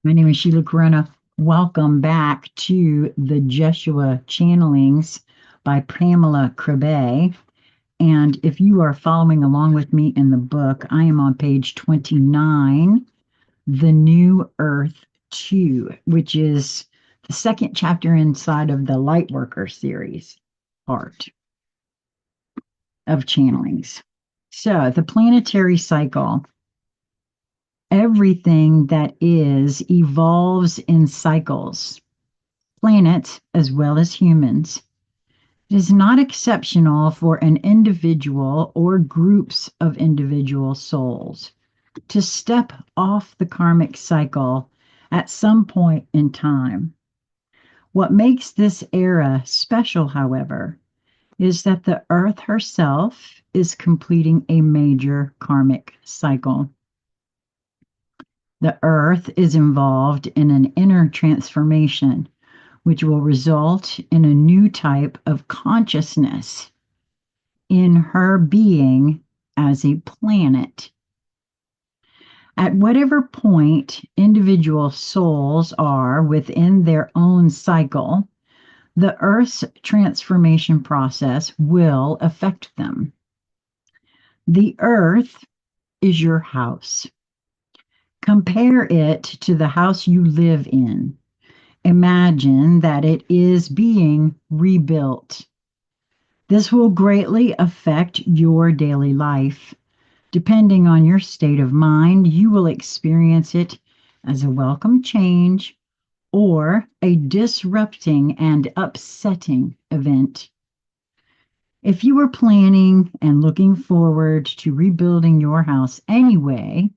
My name is Sheila Corona. Welcome back to the Jeshua Channelings by Pamela Kribbe. And if you are following along with me in the book, I am on page 29, The New Earth 2, which is the second chapter inside of the Lightworker series part of channelings. So, the planetary cycle. Everything that is evolves in cycles, planets as well as humans. It is not exceptional for an individual or groups of individual souls to step off the karmic cycle at some point in time. What makes this era special, however, is that the Earth herself is completing a major karmic cycle. The Earth is involved in an inner transformation, which will result in a new type of consciousness in her being as a planet. At whatever point individual souls are within their own cycle, the Earth's transformation process will affect them. The Earth is your house. Compare it to the house you live in. Imagine that it is being rebuilt. This will greatly affect your daily life. Depending on your state of mind, you will experience it as a welcome change or a disrupting and upsetting event. If you were planning and looking forward to rebuilding your house anyway,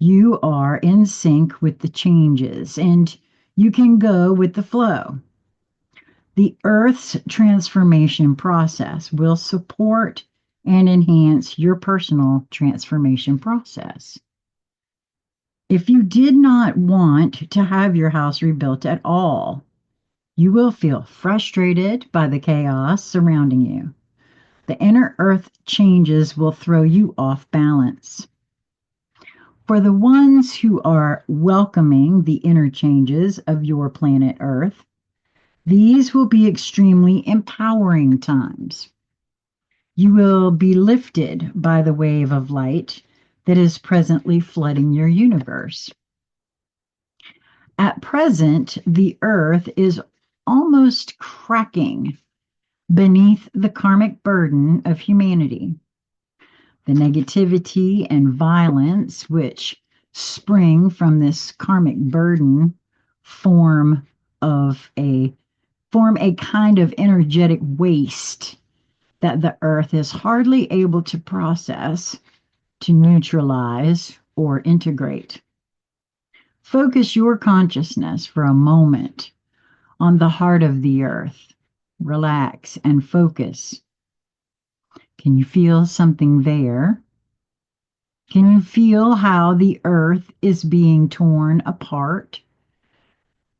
you are in sync with the changes and you can go with the flow. The Earth's transformation process will support and enhance your personal transformation process. If you did not want to have your house rebuilt at all, you will feel frustrated by the chaos surrounding you. The inner Earth changes will throw you off balance. For the ones who are welcoming the inner changes of your planet Earth, these will be extremely empowering times. You will be lifted by the wave of light that is presently flooding your universe. At present, the Earth is almost cracking beneath the karmic burden of humanity. The negativity and violence which spring from this karmic burden form a kind of energetic waste that the Earth is hardly able to process, to neutralize, or integrate. Focus your consciousness for a moment on the heart of the Earth. Relax and focus. Can you feel something there? Can you feel how the Earth is being torn apart?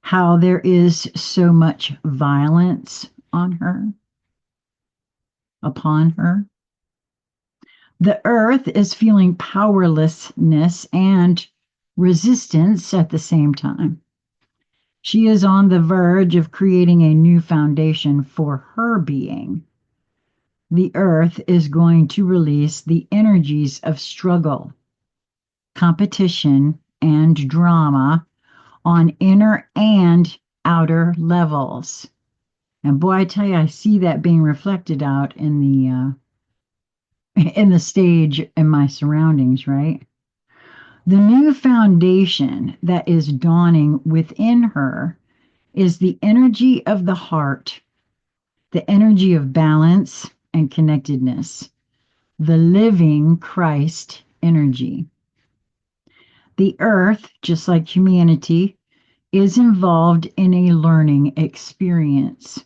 How there is so much violence on her, upon her? The Earth is feeling powerlessness and resistance at the same time. She is on the verge of creating a new foundation for her being. The Earth is going to release the energies of struggle, competition, and drama on inner and outer levels. And boy, I tell you, I see that being reflected out in the stage in my surroundings, right? The new foundation that is dawning within her is the energy of the heart, the energy of balance and connectedness, the living Christ energy. The Earth, just like humanity, is involved in a learning experience.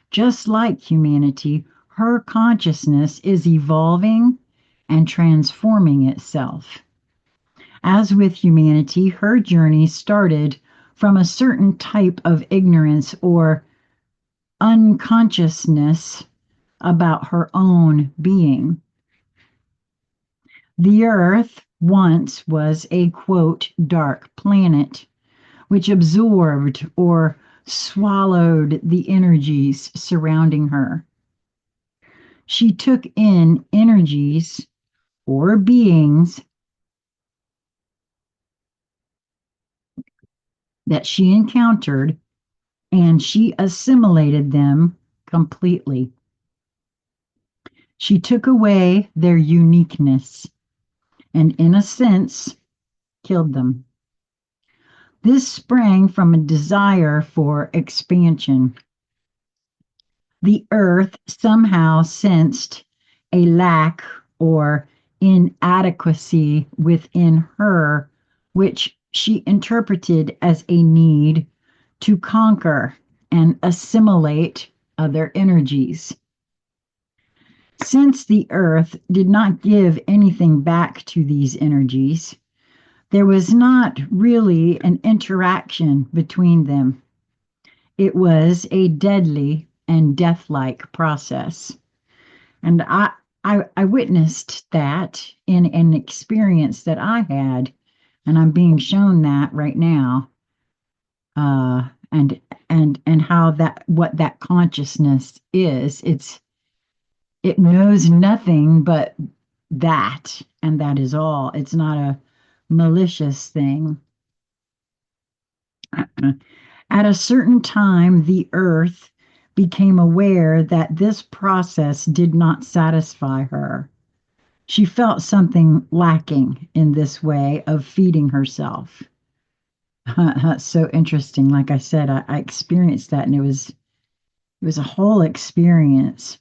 Just like humanity, her consciousness is evolving and transforming itself. As with humanity, her journey started from a certain type of ignorance or unconsciousness about her own being. The Earth once was a, quote, dark planet, which absorbed or swallowed the energies surrounding her. She took in energies or beings that she encountered, and she assimilated them completely. She took away their uniqueness and, in a sense, killed them. This sprang from a desire for expansion. The earth somehow sensed a lack or inadequacy within her, which she interpreted as a need to conquer and assimilate other energies. Since the earth did not give anything back to these energies, there was not really an interaction between them. It was a deadly and death-like process. And I witnessed that in an experience that I had, and I'm being shown that right now. And how that what that consciousness is. It knows nothing but that, and that is all. It's not a malicious thing. At a certain time, the earth became aware that this process did not satisfy her. She felt something lacking in this way of feeding herself. That's so interesting. Like I said, I experienced that, and it was a whole experience.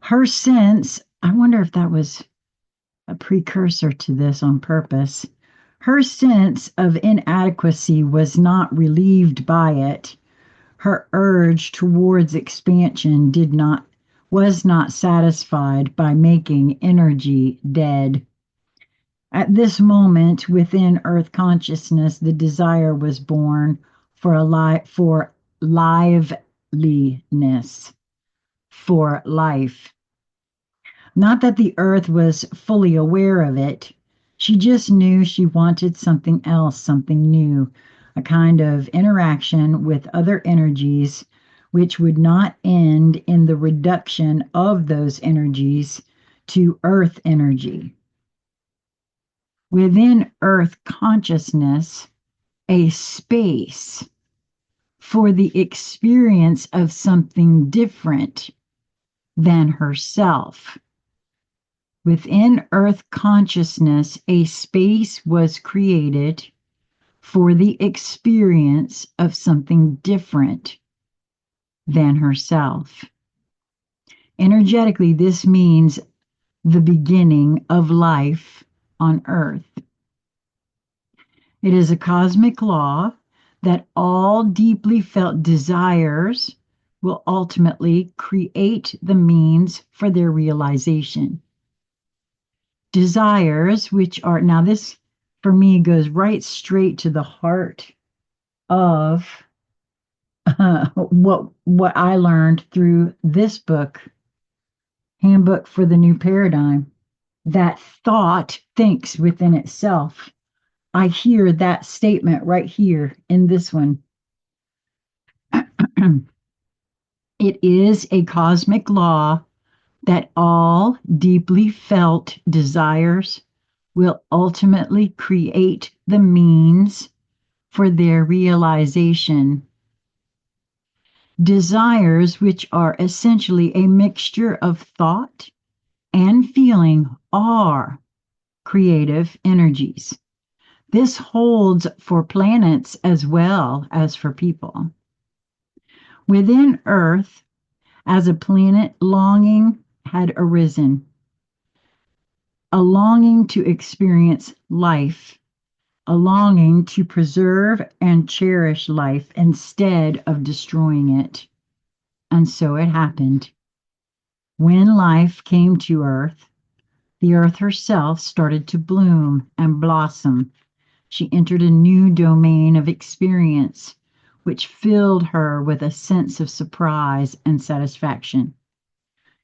Her sense, I wonder if that was a precursor to this on purpose. Her sense of inadequacy was not relieved by it. Her urge towards expansion was not satisfied by making energy dead. At this moment, within Earth consciousness, the desire was born for liveliness, for life. Not that the Earth was fully aware of it. She just knew she wanted something else, something new, a kind of interaction with other energies, which would not end in the reduction of those energies to Earth energy. Within Earth consciousness, a space for the experience of something different than herself. Within Earth consciousness, a space was created for the experience of something different than herself. Energetically, this means the beginning of life on Earth. It is a cosmic law that all deeply felt desires will ultimately create the means for their realization. Desires, which are, now this for me goes right straight to the heart of what I learned through this book, Handbook for the New Paradigm. That thought thinks within itself. I hear that statement right here in this one. It is a cosmic law that all deeply felt desires will ultimately create the means for their realization. Desires, which are essentially a mixture of thought and feeling, are creative energies. This holds for planets as well as for people. Within Earth, as a planet, longing had arisen. A longing to experience life, a longing to preserve and cherish life instead of destroying it. And so it happened. When life came to Earth, the Earth herself started to bloom and blossom. She entered a new domain of experience, which filled her with a sense of surprise and satisfaction.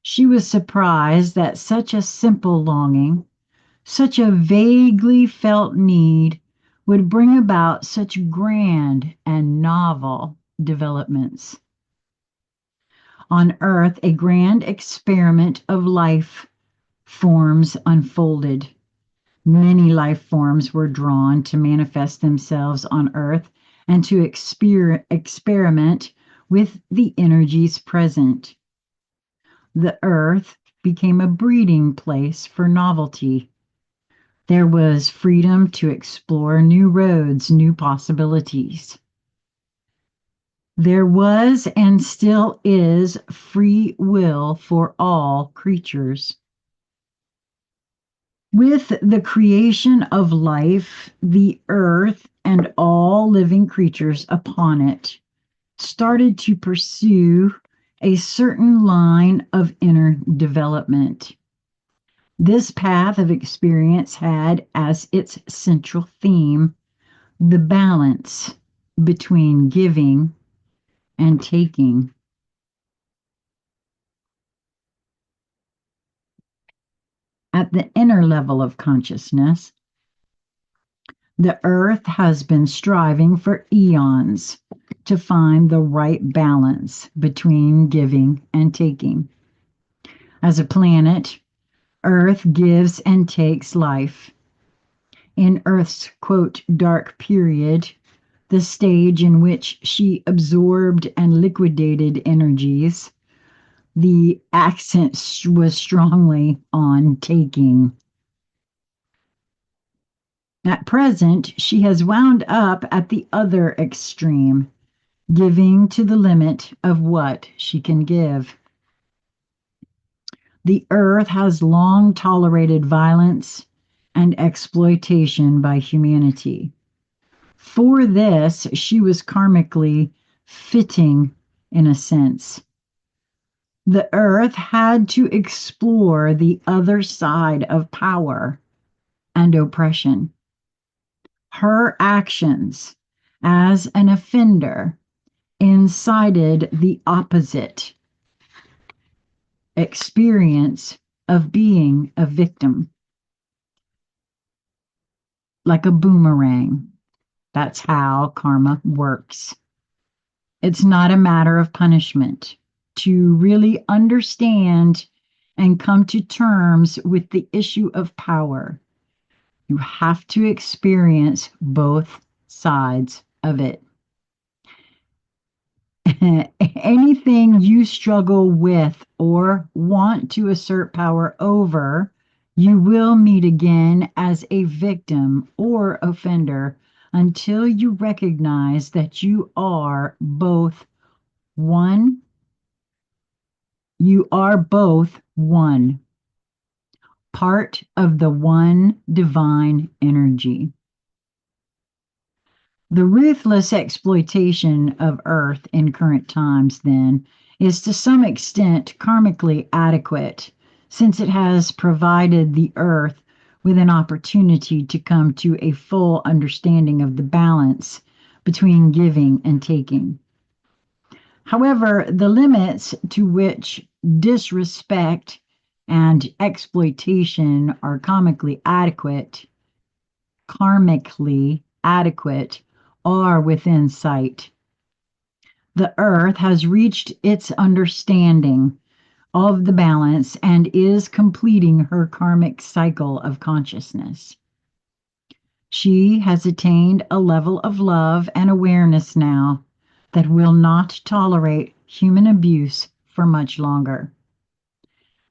She was surprised that such a simple longing, such a vaguely felt need, would bring about such grand and novel developments. On Earth, a grand experiment of life forms unfolded. Many life forms were drawn to manifest themselves on Earth and to experiment with the energies present. The Earth became a breeding place for novelty. There was freedom to explore new roads, new possibilities. There was and still is free will for all creatures. With the creation of life, the earth and all living creatures upon it started to pursue a certain line of inner development. This path of experience had as its central theme the balance between giving and taking. At the inner level of consciousness, the earth has been striving for eons to find the right balance between giving and taking. As a planet, Earth gives and takes life. In Earth's, quote, dark period, the stage in which she absorbed and liquidated energies, the accent was strongly on taking. At present, she has wound up at the other extreme, giving to the limit of what she can give. The earth has long tolerated violence and exploitation by humanity. For this, she was karmically fitting, in a sense. The earth had to explore the other side of power and oppression. Her actions as an offender incited the opposite experience of being a victim. Like a boomerang. That's how karma works. It's not a matter of punishment. To really understand and come to terms with the issue of power, you have to experience both sides of it. Anything you struggle with or want to assert power over, you will meet again as a victim or offender until you recognize that you are both one. You are both one, part of the one divine energy. The ruthless exploitation of Earth in current times, then, is to some extent karmically adequate, since it has provided the Earth with an opportunity to come to a full understanding of the balance between giving and taking. However, the limits to which disrespect and exploitation are karmically adequate, are within sight. The earth has reached its understanding of the balance and is completing her karmic cycle of consciousness. She has attained a level of love and awareness now that will not tolerate human abuse for much longer.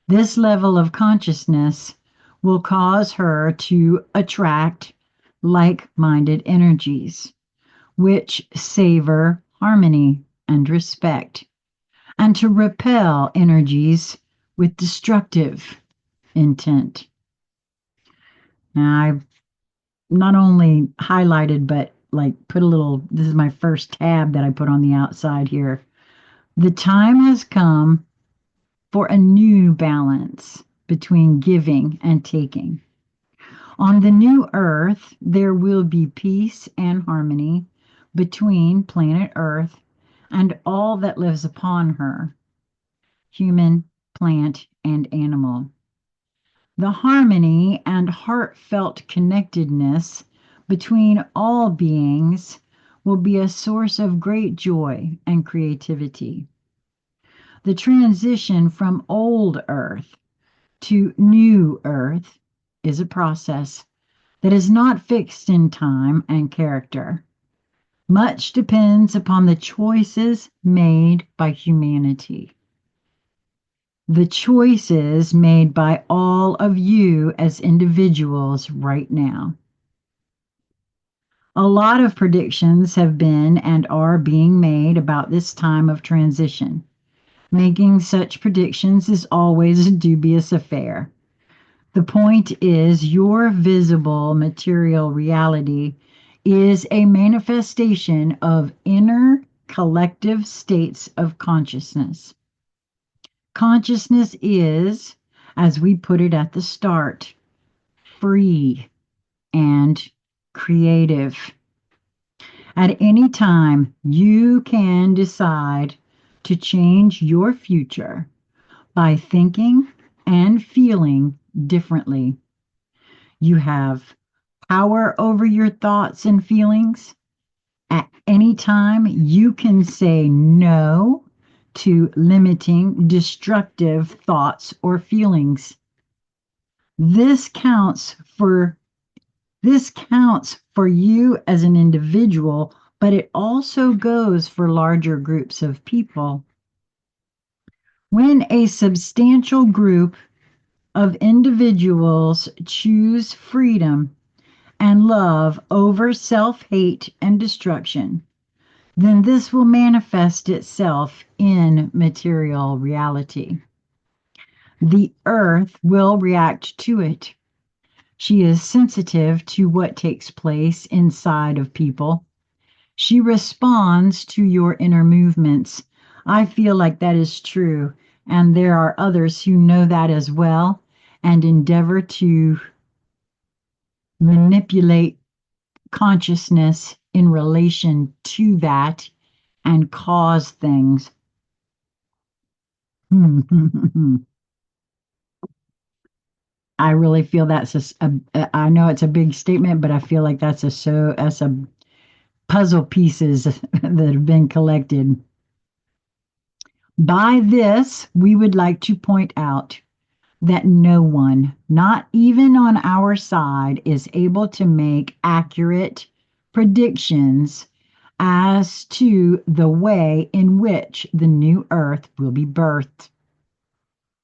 This level of consciousness will cause her to attract like-minded energies, which savor harmony and respect, and to repel energies with destructive intent. Now, I've not only highlighted, but like put a little, this is my first tab that I put on the outside here. The time has come for a new balance between giving and taking. On the new earth, there will be peace and harmony between planet Earth and all that lives upon her, human, plant, and animal. The harmony and heartfelt connectedness between all beings will be a source of great joy and creativity. The transition from old Earth to new Earth is a process that is not fixed in time and character. Much depends upon the choices made by humanity. The choices made by all of you as individuals right now. A lot of predictions have been and are being made about this time of transition. Making such predictions is always a dubious affair. The point is, your visible material reality is a manifestation of inner collective states of consciousness. Consciousness is, as we put it at the start, free and creative. At any time, you can decide to change your future by thinking and feeling differently. You have power over your thoughts and feelings. At any time, you can say no to limiting destructive thoughts or feelings. This counts for you as an individual, but it also goes for larger groups of people. When a substantial group of individuals choose freedom and love over self-hate and destruction, then this will manifest itself in material reality. The earth will react to it. She is sensitive to what takes place inside of people. She responds to your inner movements. I feel like that is true, and there are others who know that as well and endeavor to manipulate consciousness in relation to that and cause things. I really feel that's I know it's a big statement, but I feel like that's a puzzle pieces that have been collected. By this, we would like to point out that no one, not even on our side, is able to make accurate predictions as to the way in which the new earth will be birthed.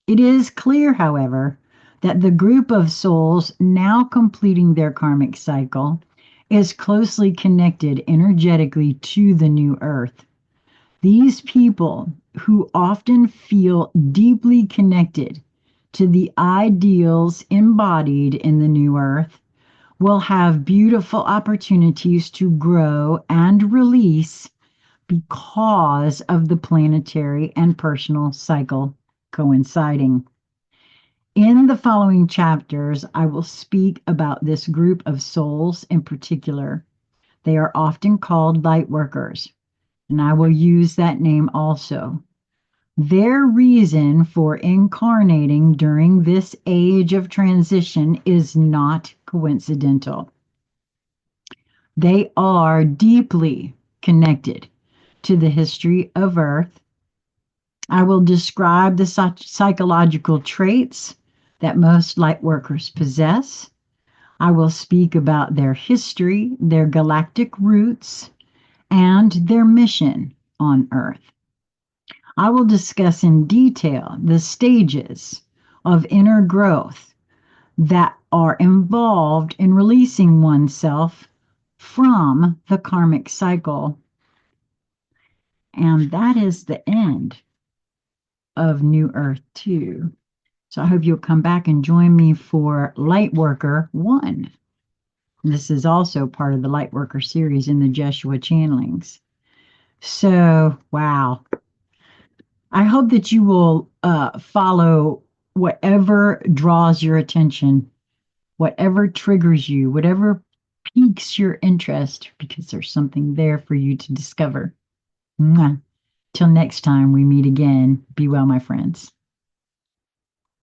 It is clear, however, that the group of souls now completing their karmic cycle is closely connected energetically to the new earth. These people who often feel deeply connected to the ideals embodied in the new earth will have beautiful opportunities to grow and release because of the planetary and personal cycle coinciding. In the following chapters, I will speak about this group of souls in particular. They are often called light workers, and I will use that name also. Their reason for incarnating during this age of transition is not coincidental. They are deeply connected to the history of Earth. I will describe the psychological traits that most light workers possess. I will speak about their history, their galactic roots, and their mission on Earth. I will discuss in detail the stages of inner growth that are involved in releasing oneself from the karmic cycle. And that is the end of New Earth 2. So I hope you'll come back and join me for Lightworker 1. This is also part of the Lightworker series in the Jeshua channelings. So, wow. I hope that you will follow whatever draws your attention, whatever triggers you, whatever piques your interest, because there's something there for you to discover. Mwah. Till next time we meet again, be well, my friends.